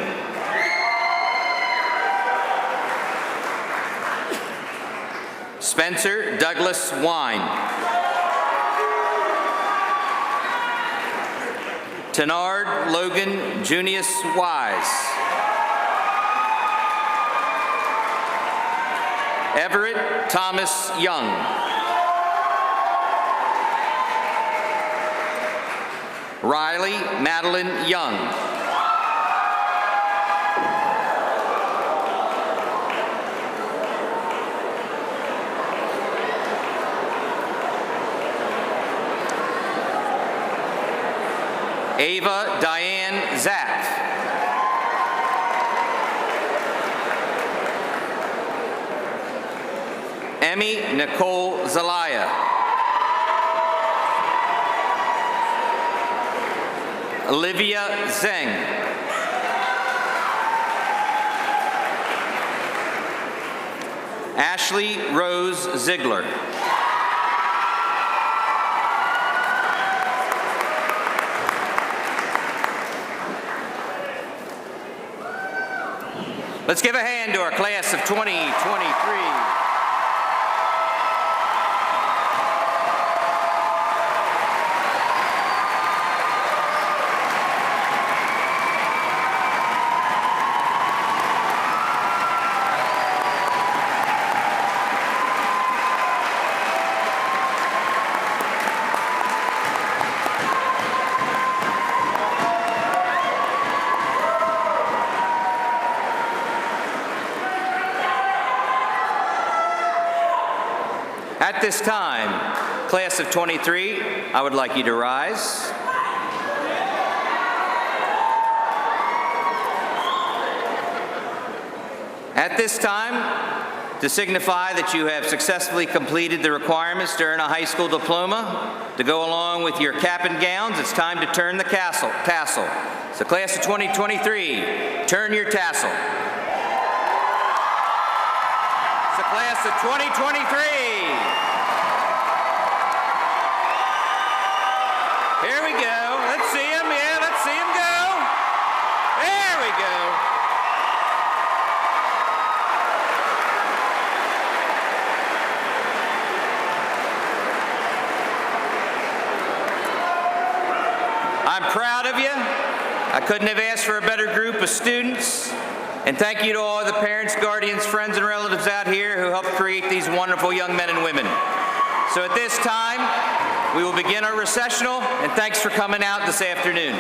Spencer Douglas Wine. Tenard Logan Junius Wise. Everett Thomas Young. Riley Madeline Young. Ava Diane Zapp. Emmy Nicole Zelaya. Olivia Zeng. Ashley Rose Ziegler. Let's give a hand to our class of 2023. At this time, class of 23, I would like you to rise. At this time, to signify that you have successfully completed the requirements to earn a high school diploma, to go along with your cap and gowns, it's time to turn the tassel. So class of 2023, turn your tassel. So class of 2023. Here we go. Let's see him. Yeah, let's see him go. There we go. I'm proud of you. I couldn't have asked for a better group of students. And thank you to all the parents, guardians, friends, and relatives out here who helped create these wonderful young men and women. So at this time, we will begin our recessional, and thanks for coming out this afternoon.